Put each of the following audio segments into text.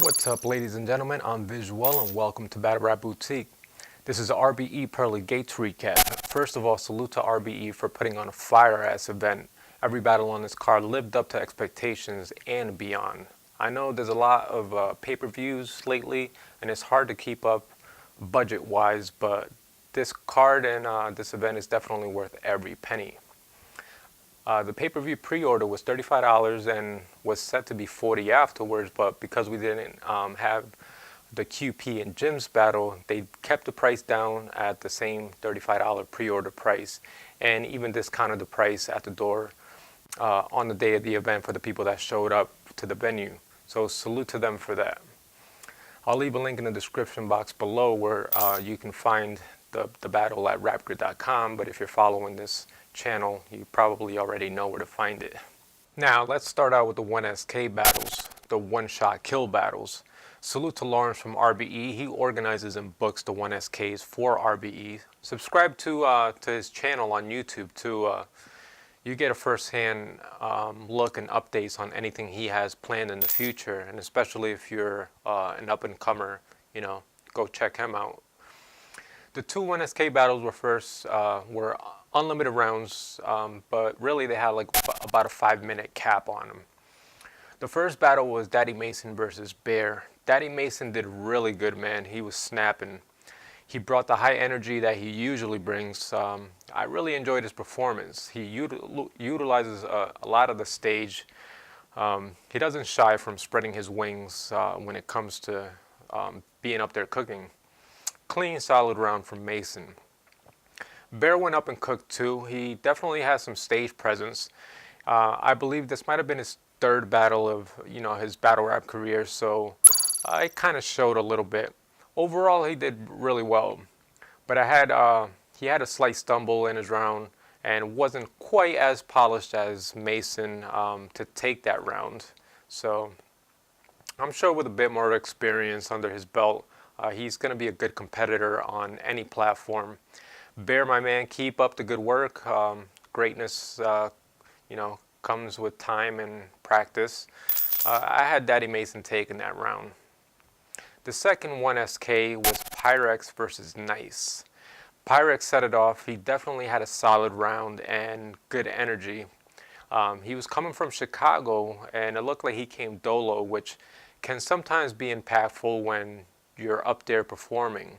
What's up, ladies and gentlemen? I'm IWill and welcome to Battle Rap Boutique. This is RBE Pearly Gates recap. First of all, salute to RBE for putting on a fire-ass event. Every battle on this card lived up to expectations and beyond. I know there's a lot of pay-per-views lately and it's hard to keep up budget-wise, but this card and this event is definitely worth every penny. The pay-per-view pre-order was $35 and was set to be $40 afterwards, but because we didn't have the QP and Jim's battle, they kept the price down at the same $35 pre-order price and even discounted the price at the door on the day of the event for the people that showed up to the venue. So salute to them for that. I'll leave a link in the description box below where you can find the battle at rapgrid.com, but if you're following this channel, you probably already know where to find it. Now let's start out with the 1SK battles, the one-shot kill battles. Salute to Lawrence from RBE. He organizes and books the 1SKs for RBE. Subscribe to his channel on YouTube too. You get a first-hand look and updates on anything he has planned in the future, and especially if you're an up-and-comer, you know, go check him out. The two 1SK battles were unlimited rounds, but really they had like about a 5-minute cap on them. The first battle was Daddy Mason versus Bear. Daddy Mason did really good, man. He was snapping. He brought the high energy that he usually brings. I really enjoyed his performance. He utilizes a lot of the stage. He doesn't shy from spreading his wings when it comes to being up there cooking. Clean, solid round from Mason. Bear went up and cooked too. He definitely has some stage presence. I believe this might have been his third battle of his battle rap career, so it kind of showed a little bit. Overall, he did really well, but he had a slight stumble in his round and wasn't quite as polished as Mason to take that round. So I'm sure with a bit more experience under his belt, he's going to be a good competitor on any platform. Bear, my man, keep up the good work. Greatness, comes with time and practice. I had Daddy Mason taking that round. The second 1SK was Pyrex versus Nice. Pyrex set it off. He definitely had a solid round and good energy. He was coming from Chicago, and it looked like he came dolo, which can sometimes be impactful when you're up there performing.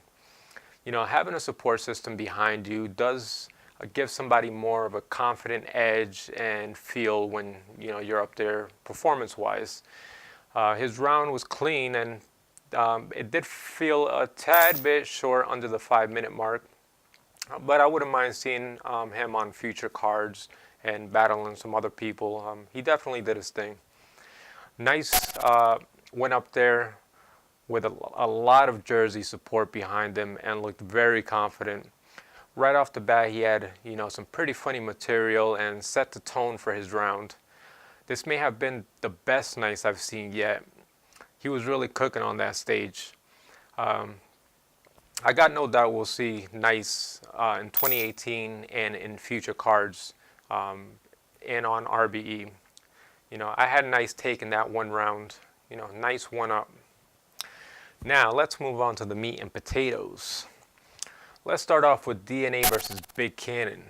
Having a support system behind you does give somebody more of a confident edge and feel when you're up there performance-wise. His round was clean, and it did feel a tad bit short under the 5-minute mark, but I wouldn't mind seeing him on future cards and battling some other people. He definitely did his thing. Nice went up there with a lot of Jersey support behind him and looked very confident. Right off the bat, he had some pretty funny material and set the tone for his round. This may have been the best Nice I've seen yet. He was really cooking on that stage. I got no doubt we'll see Nice in 2018 and in future cards and on RBE. I had Nice taking that one round. Nice one up. Now, let's move on to the meat and potatoes. Let's start off with DNA versus Big Cannon.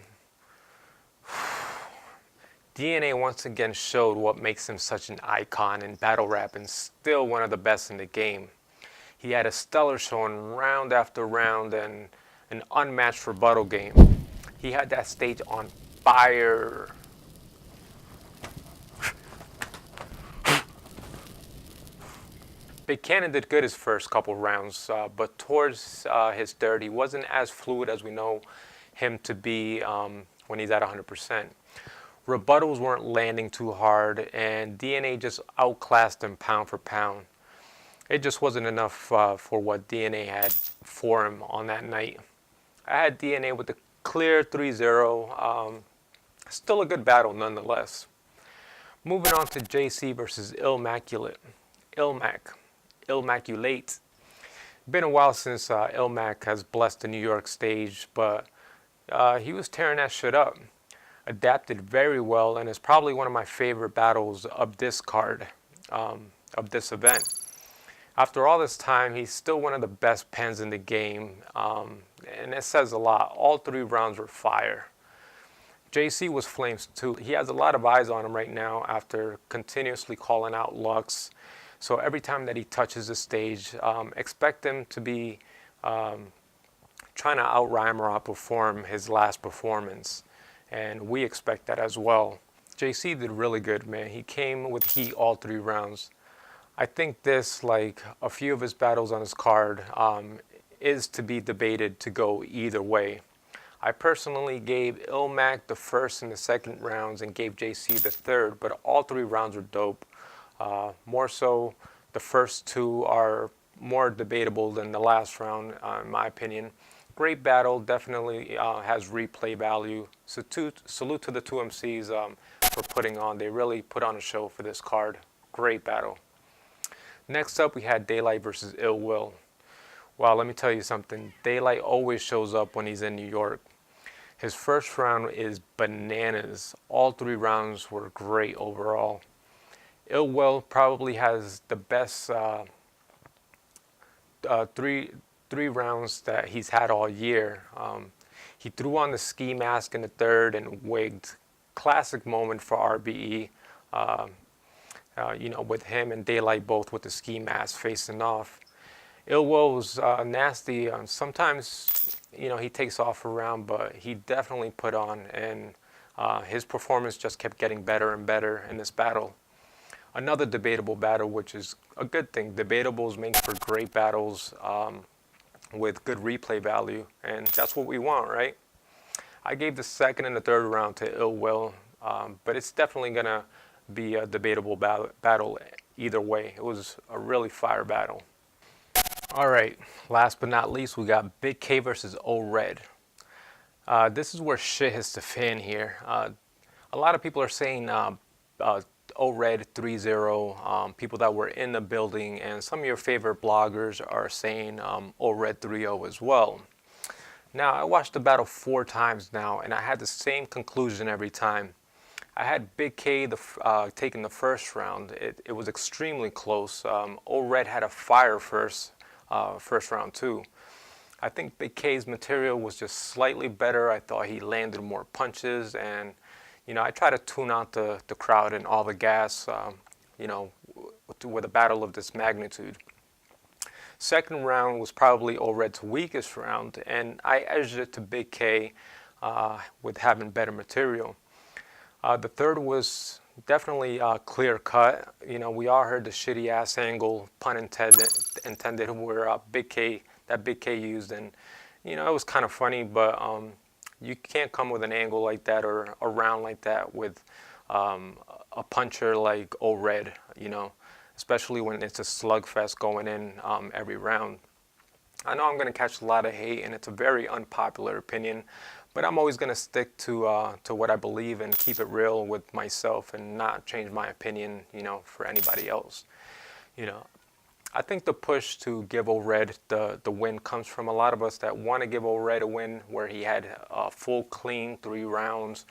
DNA once again showed what makes him such an icon in battle rap and still one of the best in the game. He had a stellar showing round after round and an unmatched rebuttal game. He had that stage on fire. Big Cannon did good his first couple rounds, but towards his third, he wasn't as fluid as we know him to be when he's at 100%. Rebuttals weren't landing too hard, and DNA just outclassed him pound for pound. It just wasn't enough for what DNA had for him on that night. I had DNA with a clear 3-0. Still a good battle nonetheless. Moving on to JC versus Immaculate. Immaculate. Been a while since Lil Mac has blessed the New York stage, but he was tearing that shit up. Adapted very well and is probably one of my favorite battles of this card, of this event. After all this time, he's still one of the best pens in the game, and it says a lot. All 3 rounds were fire. JC was flames too. He has a lot of eyes on him right now after continuously calling out Lux. So every time that he touches the stage, expect him to be trying to outrhyme or outperform his last performance. And we expect that as well. JC did really good, man. He came with heat all 3 rounds. I think this, like a few of his battles on his card, is to be debated to go either way. I personally gave Lil Mac the first and the second rounds and gave JC the third, but all 3 rounds were dope. More so, the first 2 are more debatable than the last round, in my opinion. Great battle, definitely has replay value. So salute to the 2 MCs for putting on. They really put on a show for this card. Great battle. Next up, we had Daylight versus IWill. Wow, let me tell you something. Daylight always shows up when he's in New York. His first round is bananas. All 3 rounds were great overall. IWill probably has the best three rounds that he's had all year. He threw on the ski mask in the third and wigged. Classic moment for RBE. With him and Daylight both with the ski mask facing off. IWill was nasty. Sometimes, he takes off around, but he definitely put on, and his performance just kept getting better and better in this battle. Another debatable battle, which is a good thing. Debatables make for great battles with good replay value, and that's what we want, right? I gave the second and the third round to IWill, but it's definitely going to be a debatable battle either way. It was a really fire battle. All right, last but not least, we got Big K versus Allred. This is where shit hits the fan here. A lot of people are saying Allred 3-0, people that were in the building, and some of your favorite bloggers are saying Allred 3-0 as well. Now, I watched the battle 4 times now, and I had the same conclusion every time. I had Big K taking the first round. It was extremely close. Allred had a fire first round too. I think Big K's material was just slightly better. I thought he landed more punches, and I try to tune out the crowd and all the gas, with a battle of this magnitude. Second round was probably Allred's weakest round, and I edged it to Big K with having better material. The third was definitely clear cut. We all heard the shitty ass angle, pun intended, where Big K used, and it was kind of funny, but you can't come with an angle like that or a round like that with a puncher like Allred, especially when it's a slugfest going in every round. I know I'm going to catch a lot of hate, and it's a very unpopular opinion, but I'm always going to stick to what I believe and keep it real with myself and not change my opinion, for anybody else. I think the push to give Allred the win comes from a lot of us that want to give Allred a win where he had a full clean 3 rounds,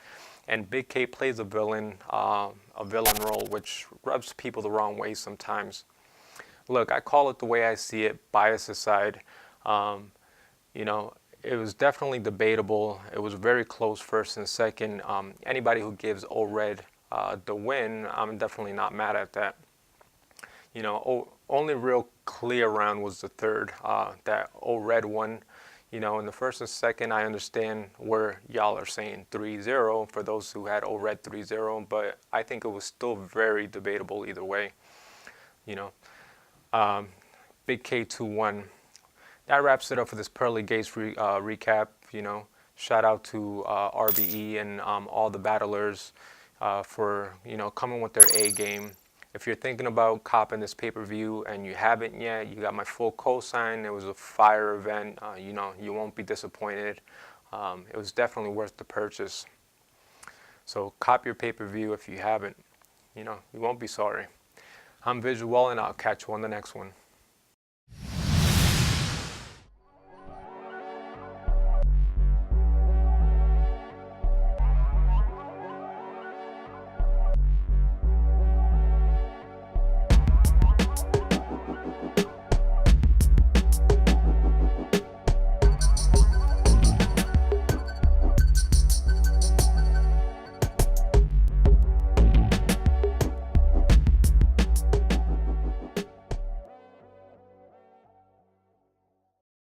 and Big K plays a villain role, which rubs people the wrong way sometimes. Look, I call it the way I see it, bias aside. It was definitely debatable. It was very close first and second. Anybody who gives Allred the win, I'm definitely not mad at that. Only real clear round was the third, that Allred won. In the first and second, I understand where y'all are saying 3-0 for those who had Allred 3-0, but I think it was still very debatable either way. Big K 2-1. That wraps it up for this Pearly Gates recap. Shout out to RBE and all the battlers for coming with their A game. If you're thinking about copping this pay-per-view and you haven't yet, you got my full cosign. It was a fire event. You won't be disappointed. It was definitely worth the purchase. So cop your pay-per-view if you haven't. You won't be sorry. I'm IWill, and I'll catch you on the next one.